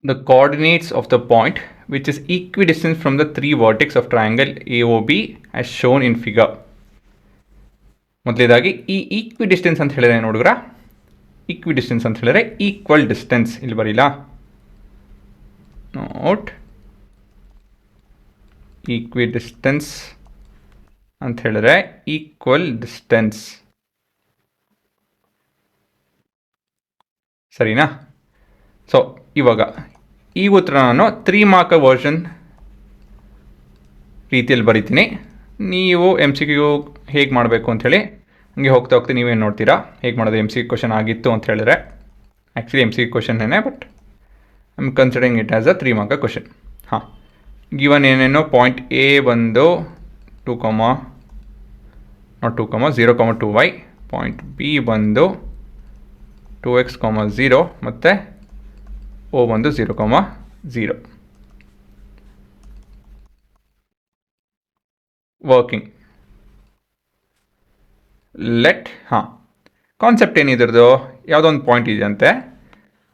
the coordinates of the point which is equidistant from the three vertex of triangle AOB as shown in figure. ಮೊದಲೇದಾಗಿ ಈ ಈಕ್ವಿಡಿಸ್ಟೆನ್ಸ್ ಅಂತ ಹೇಳಿದ್ರೆ ನೋಡಿದ್ರ, ಈಕ್ವಿಡಿಸ್ಟೆನ್ಸ್ ಅಂತ ಹೇಳಿದ್ರೆ ಈಕ್ವಲ್ ಡಿಸ್ಟೆನ್ಸ್. ಇಲ್ಲಿ ಬರೀಲ್ಲ, ನೋಟ್ ಈಕ್ವಿಡಿಸ್ಟೆನ್ಸ್ ಅಂತ ಹೇಳಿದ್ರೆ ಈಕ್ವಲ್ ಡಿಸ್ಟೆನ್ಸ್. ಸರಿನಾ? ಸೊ ಇವಾಗ ಈ ಉತ್ತರ ನಾನು 3 ಮಾರ್ಕ್ ವರ್ಷನ್ ರೀತಿಯಲ್ಲಿ ಬರಿತೀನಿ. ನೀವು MCQ ಹೇಗೆ ಮಾಡಬೇಕು ಅಂಥೇಳಿ ಹಂಗೆ ಹೋಗ್ತಾ ನೀವೇನು ನೋಡ್ತೀರಾ ಹೇಗೆ ಮಾಡೋದು. MCQ ಕ್ವಶನ್ ಆಗಿತ್ತು ಅಂತ ಹೇಳಿದ್ರೆ ಆ್ಯಕ್ಚುಲಿ MCQ ಕ್ವಶನ್ನೇ, but I am considering it as a 3 mark question. ಹಾಂ, ಗಿವನ್ ಏನೇನೋ ಪಾಯಿಂಟ್ A ಬಂದು 0,2y, ಪಾಯಿಂಟ್ B ಬಂದು 2x, 0 ಮತ್ತು O ಬಂದು 0,0. ವರ್ಕಿಂಗ್ ಲೆಟ್ ಕಾನ್ಸೆಪ್ಟ್ ಏನಿದ್ರದ್ದು, ಯಾವುದೋ ಒಂದು ಪಾಯಿಂಟ್ ಇದೆಯಂತೆ.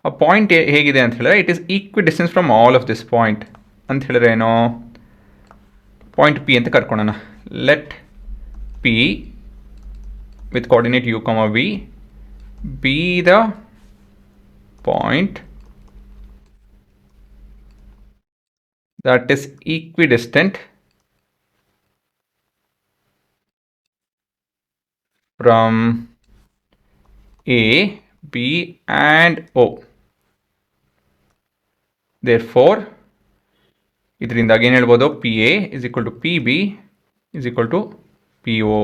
ಆ ಪಾಯಿಂಟ್ ಹೇಗಿದೆ ಅಂತ ಹೇಳಿದ್ರೆ it is equidistance from all of this point ಅಂತ ಹೇಳಿದ್ರೆ ಏನೋ ಪಾಯಿಂಟ್ P ಅಂತ ಕರ್ಕೊಳ್ಳೋಣ. Let P with coordinate U, V be the point that is equidistant from A, B and O. Therefore, ಇದರಿಂದಾಗಿ ಏನು ಹೇಳ್ಬೋದು, PA is equal to PB is equal to PO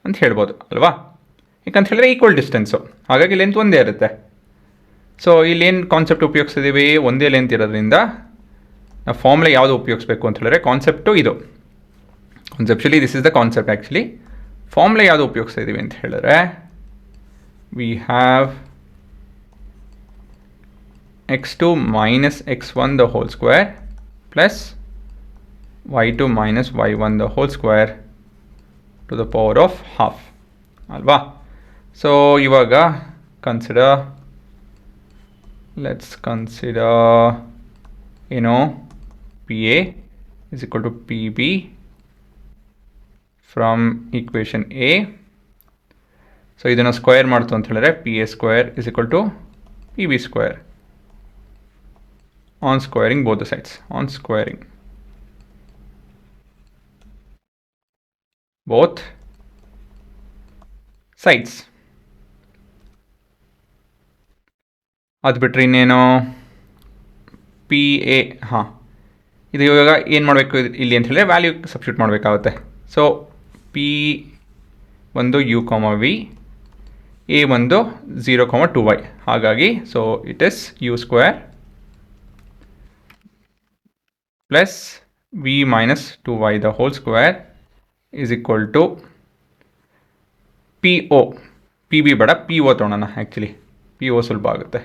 ಅಂತ ಹೇಳ್ಬೋದು ಅಲ್ವಾ? ಯಾಕಂತ ಹೇಳಿದ್ರೆ ಈಕ್ವಲ್ ಡಿಸ್ಟೆನ್ಸು, ಹಾಗಾಗಿ ಲೆಂತ್ ಒಂದೇ ಇರುತ್ತೆ. ಸೊ ಇಲ್ಲೇನು ಕಾನ್ಸೆಪ್ಟ್ ಉಪಯೋಗಿಸಿದ್ದೀವಿ, ಒಂದೇ ಲೆಂತ್ ಇರೋದ್ರಿಂದ ನಾವು ಫಾರ್ಮುಲಾ ಯಾವುದು ಉಪಯೋಗಿಸ್ಬೇಕು ಅಂತ ಹೇಳಿದ್ರೆ ಕಾನ್ಸೆಪ್ಟು ಇದು. ಕಾನ್ಸೆಪ್ಚುಲಿ this is the concept. Actually formula ಯಾವುದು ಉಪಯೋಗಿಸ್ತಾ ಇದ್ದೀವಿ ಅಂತ ಹೇಳಿದ್ರೆ we have x2 minus x1 the whole square plus y2 minus y1 the whole square to the power of half ಅಲ್ವಾ? ಸೊ ಇವಾಗ let's consider PA is equal to PB from equation A. So ಇದನ್ನು square ಮಾಡ್ತು ಅಂತ ಹೇಳಿದ್ರೆ PA square is equal to PB square on squaring both the sides, on squaring both sides. ಅದು ಬಿಟ್ಟರೆ ಇನ್ನೇನು PA, ಇದು ಇವಾಗ ಏನು ಮಾಡಬೇಕು ಇಲ್ಲಿ ಅಂತ ಹೇಳಿದ್ರೆ ವ್ಯಾಲ್ಯೂ ಸಬ್ಸ್ಟಿಟ್ಯೂಟ್ ಮಾಡಬೇಕಾಗುತ್ತೆ. ಸೊ P ಒಂದು U, V, A ಒಂದು 0,2y, ಹಾಗಾಗಿ so it is U square plus V minus 2y the whole square is equal to PO. PB ಬೇಡ, PO ತೊಗೊಳೋಣ. ಆ್ಯಕ್ಚುಲಿ PO ಸುಲಭ ಆಗುತ್ತೆ.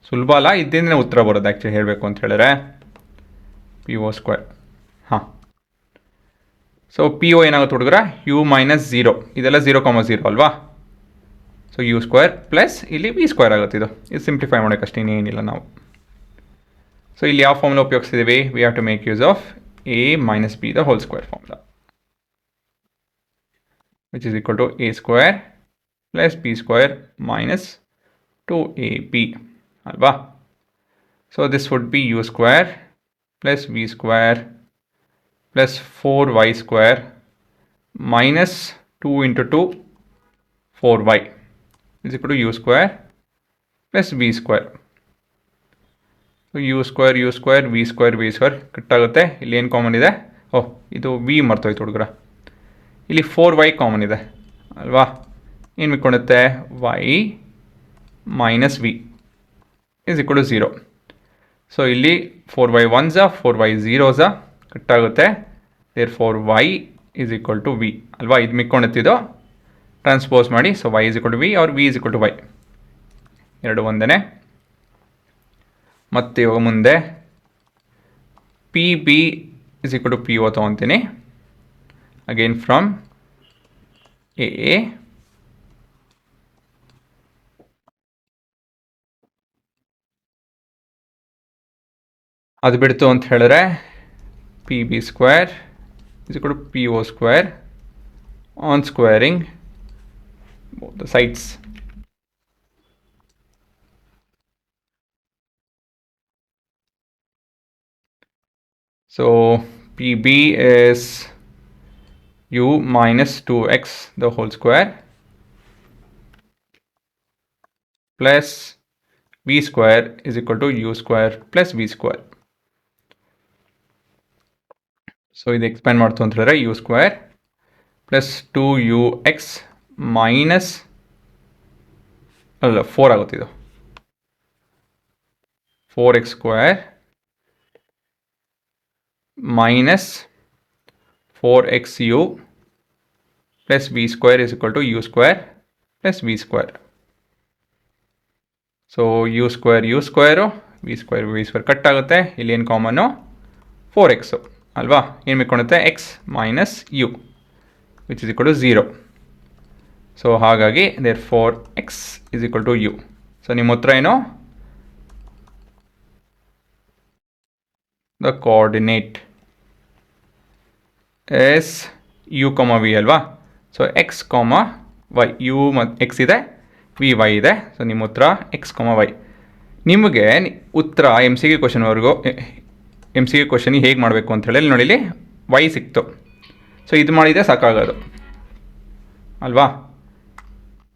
ಸುಲಭ ಅಲ್ಲ, ಇದರಿಂದ ಉತ್ತರ ಬರೋದು ಆ್ಯಕ್ಚುಲಿ ಹೇಳಬೇಕು ಅಂತ ಹೇಳಿದ್ರೆ PO ಸ್ಕ್ವೇರ್. ಸೊ PO ಏನಾಗುತ್ತೆ ಹುಡುಗರ, U minus 0, ಇದೆಲ್ಲ 0,0 ಅಲ್ವಾ? ಸೊ U ಸ್ಕ್ವೇರ್ ಪ್ಲಸ್ ಇಲ್ಲಿ V ಸ್ಕ್ವೇರ್ ಆಗುತ್ತೆ. ಇದು ಸಿಂಪ್ಲಿಫೈ ಮಾಡೋಕ್ಕಷ್ಟೇ, ಇನ್ನೇನಿಲ್ಲ ನಾವು. ಸೊ ಇಲ್ಲಿ ಯಾವ ಫಾರ್ಮುಲಾ ಉಪಯೋಗಿಸ್ತಿದ್ದೀವಿ, we have to make use of A minus B the whole square formula, which is equal to A square plus B square minus 2AB alva. So this would be U square plus V square plus 4Y square minus 2 into 2 4Y is equal to U square plus V square. So U square V square ಕಟ್ಟಾಗುತ್ತೆ. ಇಲ್ಲಿ ಏನು common ಇದೆ, ಇದು V ಮರ್ತೋಯ್ತು ಹುಡುಗರ, ಇಲ್ಲಿ 4y common ಇದೆ ಅಲ್ವಾ? ಏನು ಮಿಕ್ಕೊಂಡುತ್ತೆ, y minus V is equal to 0. So ಇಲ್ಲಿ 4y 1s 4y 0s ಕಟ್ಟಾಗುತ್ತೆ. There 4y is equal to V ಅಲ್ವಾ? ಇದು ಮಿಕ್ಕೊಂಡುತ್ತಿದ್ದು ಟ್ರಾನ್ಸ್ಪೋಸ್ ಮಾಡಿ. So y is equal to V or V is equal to y, ಎರಡು ಒಂದೇ. ಮತ್ತು ಇವಾಗ ಮುಂದೆ PB is equal to PO ತೊಗೊತೀನಿ. ಅಗೇನ್ ಫ್ರಮ್ A ಅದು ಬಿಡ್ತು ಅಂತ ಹೇಳಿದ್ರೆ P B square is equal to P O square on squaring both the sides. So PB is u minus 2x the whole square plus v square is equal to u square plus v square. So ಇದು expand ಮಾಡ್ತು ಅಂತ ಹೇಳಿದ್ರೆ u square plus 2ux minus ಅಲ್ಲ 4 ಆಗುತ್ತೆ ಇದು 4x square minus 4xu plus v square is equal to u square plus v square. So u square v square cut ಆಗುತ್ತೆ. ಇಲ್ಲಿ ಏನು ಕಾಮನ್ನು 4x ಅಲ್ವಾ, ಏನು ಮಿಕ್ಕೊಳುತ್ತೆ x minus u which is equal to 0. So ಹಾಗಾಗಿ therefore x is equal to u. So ನಿಮ್ಮ ಉತ್ತರ ಏನು? The coordinate is u, v ಅಲ್ವಾ. ಸೊ x, y, u ಮತ್ತು x ಇದೆ, v y ಇದೆ. ಸೊ ನಿಮ್ಮ ಉತ್ತರ x, y. ನಿಮಗೆ ಉತ್ತರ ಎಮ್ ಸಿ ಕ್ವಶನ್ ಹೇಗೆ ಮಾಡಬೇಕು ಅಂತ ಹೇಳಿ ನೋಡಿ, ಇಲ್ಲಿ y ಸಿಕ್ತು. ಸೊ ಇದು ಮಾಡಿದರೆ ಸಾಕಾಗೋದು ಅಲ್ವಾ.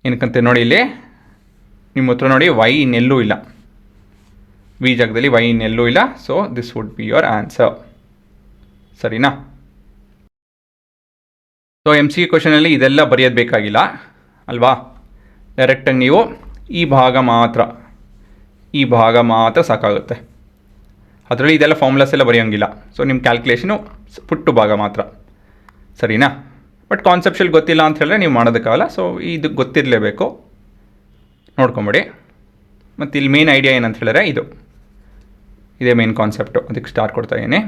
ಏನಕ್ಕಂತೆ ನೋಡಿ, ಇಲ್ಲಿ ನಿಮ್ಮ ಉತ್ತರ ನೋಡಿ y ಇನ್ನೆಲ್ಲೂ ಇಲ್ಲ, ವಿ ಜಾಗದಲ್ಲಿ y ಇನ್ನೆಲ್ಲೂ ಇಲ್ಲ. So this would be your answer. ಸರಿನಾ? ಸೊ ಎಮ್ ಸಿ ಕ್ವಶನಲ್ಲಿ ಇದೆಲ್ಲ ಬರೆಯೋದು ಬೇಕಾಗಿಲ್ಲ ಅಲ್ವಾ. ಡೈರೆಕ್ಟಾಗಿ ನೀವು ಈ ಭಾಗ ಮಾತ್ರ ಸಾಕಾಗುತ್ತೆ. ಅದರಲ್ಲಿ ಇದೆಲ್ಲ ಫಾರ್ಮುಲಾಸ್ ಎಲ್ಲ ಬರೆಯೋಂಗಿಲ್ಲ. ಸೊ ನಿಮ್ಮ ಕ್ಯಾಲ್ಕುಲೇಷನು ಪುಟ್ಟು ಭಾಗ ಮಾತ್ರ. ಸರಿನಾ? ಬಟ್ ಕಾನ್ಸೆಪ್ಷಲ್ ಗೊತ್ತಿಲ್ಲ ಅಂತ ಹೇಳಿದ್ರೆ ನೀವು ಮಾಡೋದಕ್ಕಾಗಲ್ಲ. ಸೊ ಇದು ಗೊತ್ತಿರಲೇಬೇಕು, ನೋಡ್ಕೊಂಬಿಡಿ. ಮತ್ತು ಇಲ್ಲಿ ಮೇನ್ ಐಡಿಯಾ ಏನಂತ ಹೇಳಿದ್ರೆ ಇದೇ ಮೇನ್ ಕಾನ್ಸೆಪ್ಟು. ಅದಕ್ಕೆ ಸ್ಟಾರ್ ಕೊಡ್ತಾ ಇದ್ದೀನಿ.